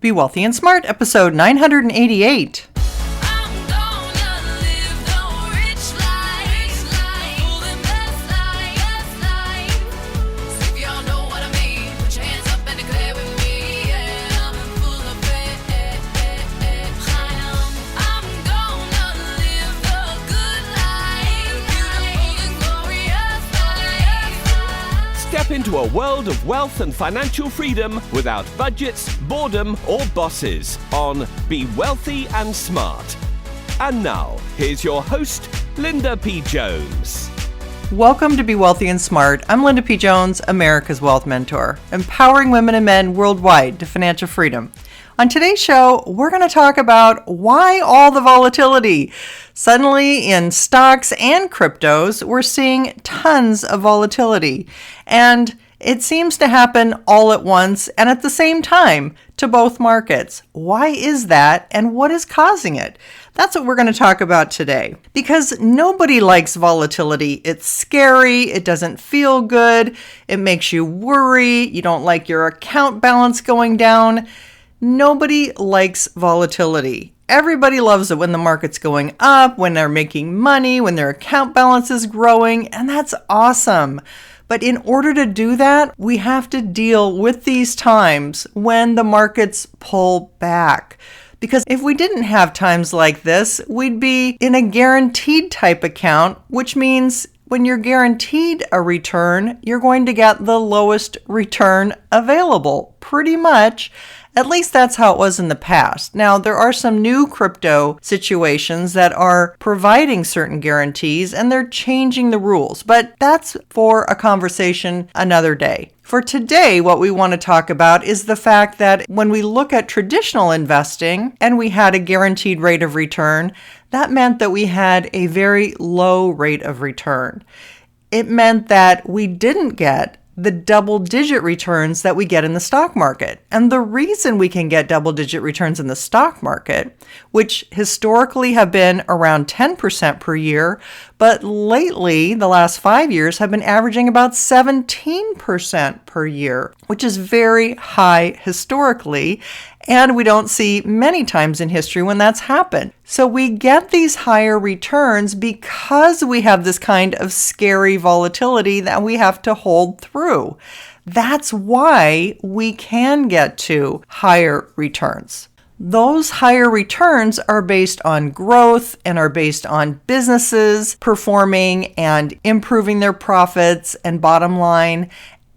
Be Wealthy and Smart, episode 988. Step into a world of wealth and financial freedom without budgets, boredom, or bosses on Be Wealthy and Smart. And now, here's your host, Linda P. Jones. Welcome to Be Wealthy and Smart. I'm Linda P. Jones, America's Wealth Mentor, empowering women and men worldwide to financial freedom. On today's show, we're going to talk about why all the volatility. Suddenly, in stocks and cryptos, we're seeing tons of volatility. And it seems to happen all at once and at the same time to both markets. Why is that, and what is causing it? That's what we're going to talk about today. Because nobody likes volatility. It's scary, it doesn't feel good, it makes you worry, you don't like your account balance going down. Nobody likes volatility. Everybody loves it when the market's going up, when they're making money, when their account balance is growing, and that's awesome. But in order to do that, we have to deal with these times when the markets pull back. Because if we didn't have times like this, we'd be in a guaranteed type account, which means when you're guaranteed a return, you're going to get the lowest return available, pretty much. At least that's how it was in the past. Now, there are some new crypto situations that are providing certain guarantees, and they're changing the rules, but that's for a conversation another day. For today, what we want to talk about is the fact that when we look at traditional investing and we had a guaranteed rate of return, that meant that we had a very low rate of return. It meant that we didn't get the double-digit returns that we get in the stock market. And the reason we can get double-digit returns in the stock market, which historically have been around 10% per year, but lately, the last 5 years, have been averaging about 17% per year, which is very high historically, and we don't see many times in history when that's happened. So we get these higher returns because we have this kind of scary volatility that we have to hold through. That's why we can get to higher returns. Those higher returns are based on growth and are based on businesses performing and improving their profits and bottom line.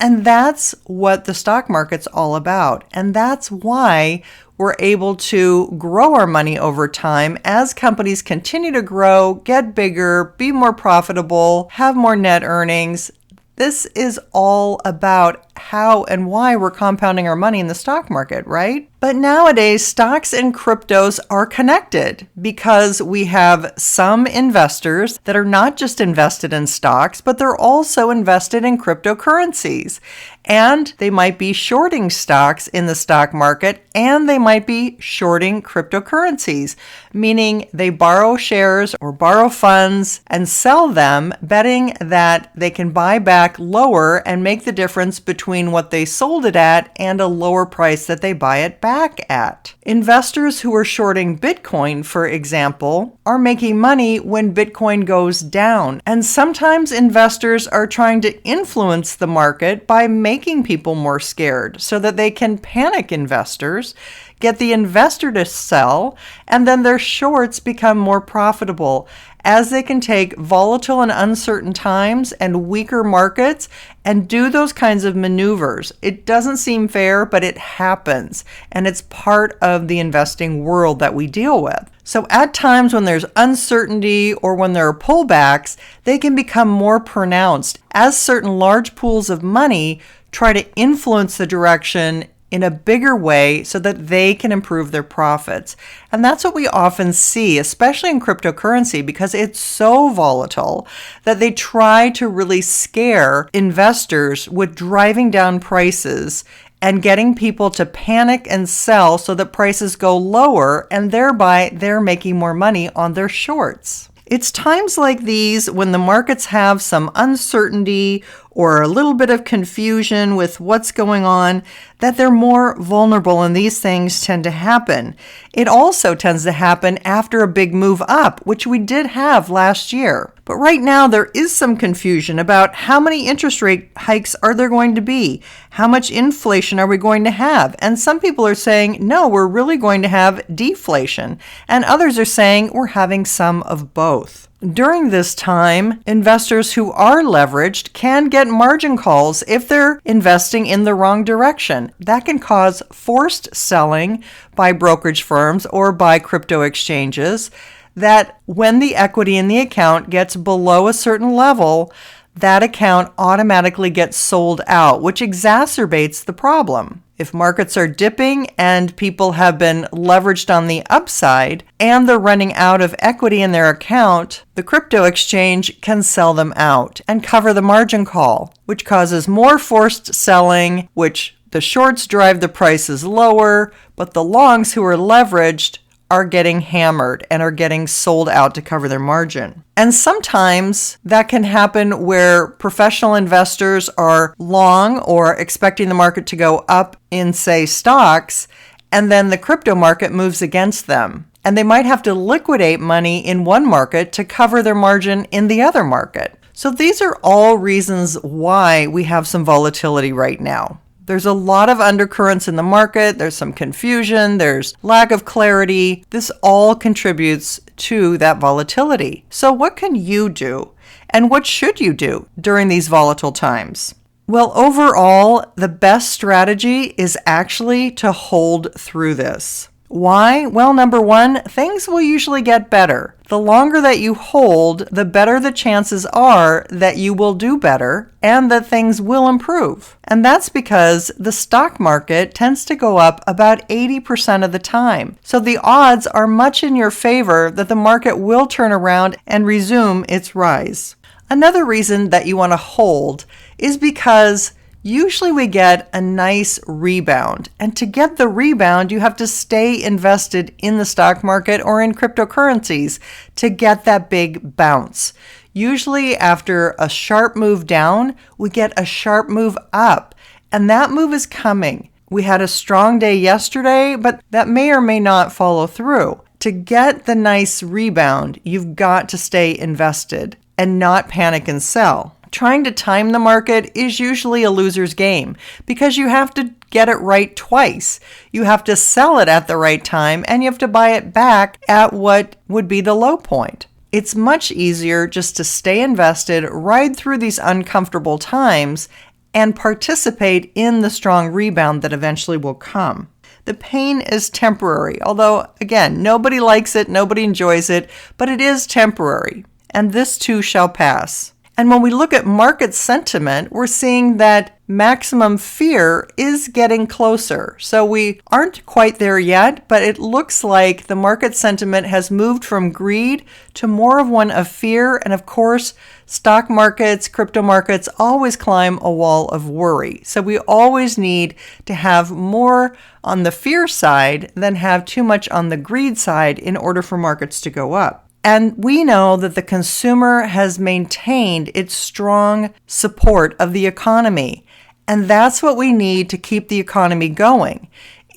And that's what the stock market's all about. And that's why we're able to grow our money over time as companies continue to grow, get bigger, be more profitable, have more net earnings. This is all about how and why we're compounding our money in the stock market, right? But nowadays, stocks and cryptos are connected because we have some investors that are not just invested in stocks, but they're also invested in cryptocurrencies. And they might be shorting stocks in the stock market, and they might be shorting cryptocurrencies, meaning they borrow shares or borrow funds and sell them, betting that they can buy back lower and make the difference between what they sold it at and a lower price that they buy it back at. Investors who are shorting Bitcoin, for example, are making money when Bitcoin goes down. And sometimes investors are trying to influence the market by making people more scared so that they can panic investors, get the investor to sell, and then their shorts become more profitable as they can take volatile and uncertain times and weaker markets and do those kinds of maneuvers. It doesn't seem fair, but it happens, and it's part of the investing world that we deal with. So at times when there's uncertainty or when there are pullbacks, they can become more pronounced as certain large pools of money try to influence the direction in a bigger way so that they can improve their profits. And that's what we often see, especially in cryptocurrency, because it's so volatile that they try to really scare investors with driving down prices and getting people to panic and sell so that prices go lower, and thereby they're making more money on their shorts. It's times like these when the markets have some uncertainty or a little bit of confusion with what's going on, that they're more vulnerable and these things tend to happen. It also tends to happen after a big move up, which we did have last year. But right now there is some confusion about how many interest rate hikes are there going to be? How much inflation are we going to have? And some people are saying, no, we're really going to have deflation. And others are saying we're having some of both. During this time, investors who are leveraged can get margin calls if they're investing in the wrong direction. That can cause forced selling by brokerage firms or by crypto exchanges, that when the equity in the account gets below a certain level, that account automatically gets sold out, which exacerbates the problem. If markets are dipping and people have been leveraged on the upside and they're running out of equity in their account, the crypto exchange can sell them out and cover the margin call, which causes more forced selling, which the shorts drive the prices lower, but the longs who are leveraged are getting hammered and are getting sold out to cover their margin. And sometimes that can happen where professional investors are long or expecting the market to go up in, say, stocks, and then the crypto market moves against them. And they might have to liquidate money in one market to cover their margin in the other market. So these are all reasons why we have some volatility right now. There's a lot of undercurrents in the market. There's some confusion. There's lack of clarity. This all contributes to that volatility. So what can you do? And what should you do during these volatile times? Well, overall, the best strategy is actually to hold through this. Why? Well, number one, things will usually get better. The longer that you hold, the better the chances are that you will do better and that things will improve. And that's because the stock market tends to go up about 80% of the time. So the odds are much in your favor that the market will turn around and resume its rise. Another reason that you want to hold is because usually we get a nice rebound. And to get the rebound, you have to stay invested in the stock market or in cryptocurrencies to get that big bounce. Usually after a sharp move down, we get a sharp move up. And that move is coming. We had a strong day yesterday, but that may or may not follow through. To get the nice rebound, you've got to stay invested and not panic and sell. Trying to time the market is usually a loser's game because you have to get it right twice. You have to sell it at the right time and you have to buy it back at what would be the low point. It's much easier just to stay invested, ride through these uncomfortable times, and participate in the strong rebound that eventually will come. The pain is temporary, although, again, nobody likes it, nobody enjoys it, but it is temporary, and this too shall pass. And when we look at market sentiment, we're seeing that maximum fear is getting closer. So we aren't quite there yet, but it looks like the market sentiment has moved from greed to more of one of fear. And of course, stock markets, crypto markets always climb a wall of worry. So we always need to have more on the fear side than have too much on the greed side in order for markets to go up. And we know that the consumer has maintained its strong support of the economy. And that's what we need to keep the economy going.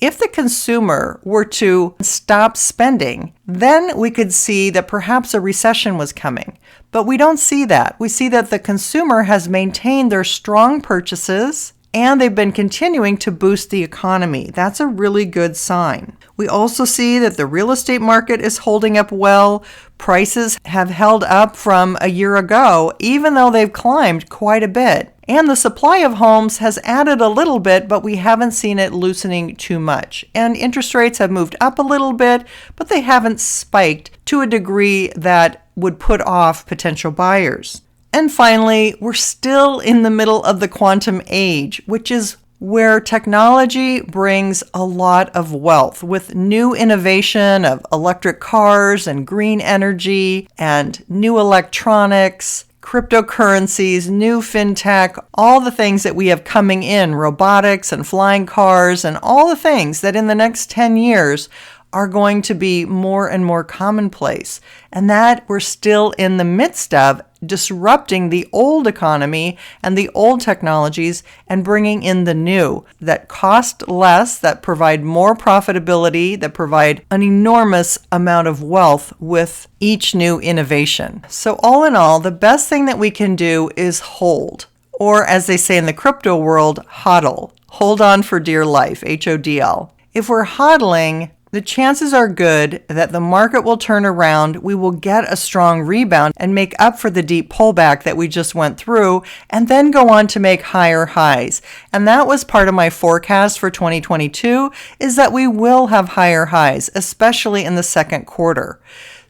If the consumer were to stop spending, then we could see that perhaps a recession was coming. But we don't see that. We see that the consumer has maintained their strong purchases and they've been continuing to boost the economy. That's a really good sign. We also see that the real estate market is holding up well. Prices have held up from a year ago, even though they've climbed quite a bit. And the supply of homes has added a little bit, but we haven't seen it loosening too much. And interest rates have moved up a little bit, but they haven't spiked to a degree that would put off potential buyers. And finally, we're still in the middle of the quantum age, which is where technology brings a lot of wealth with new innovation of electric cars and green energy and new electronics, cryptocurrencies, new fintech, all the things that we have coming in, robotics and flying cars and all the things that in the next 10 years are going to be more and more commonplace, and that we're still in the midst of disrupting the old economy and the old technologies and bringing in the new that cost less, that provide more profitability, that provide an enormous amount of wealth with each new innovation. So all in all, the best thing that we can do is hold, or as they say in the crypto world, hodl. Hold on for dear life, HODL. If we're hodling, the chances are good that the market will turn around, we will get a strong rebound and make up for the deep pullback that we just went through, and then go on to make higher highs. And that was part of my forecast for 2022, is that we will have higher highs, especially in the second quarter.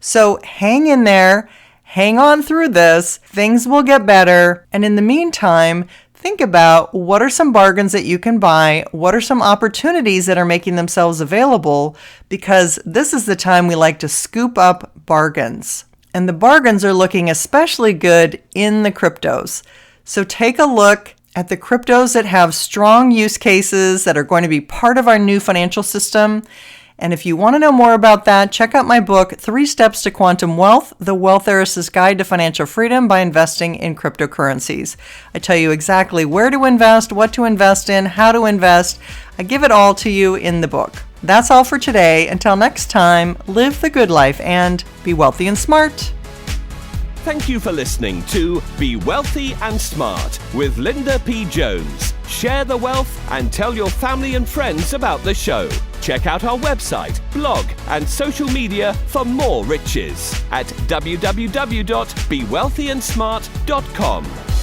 So hang in there, hang on through this, things will get better, and in the meantime, think about what are some bargains that you can buy, what are some opportunities that are making themselves available, because this is the time we like to scoop up bargains. And the bargains are looking especially good in the cryptos. So take a look at the cryptos that have strong use cases that are going to be part of our new financial system. And if you want to know more about that, check out my book, 3 Steps to Quantum Wealth, The Wealth Heiress's Guide to Financial Freedom by Investing in Cryptocurrencies. I tell you exactly where to invest, what to invest in, how to invest. I give it all to you in the book. That's all for today. Until next time, live the good life and be wealthy and smart. Thank you for listening to Be Wealthy and Smart with Linda P. Jones. Share the wealth and tell your family and friends about the show. Check out our website, blog, and social media for more riches at www.bewealthyandsmart.com.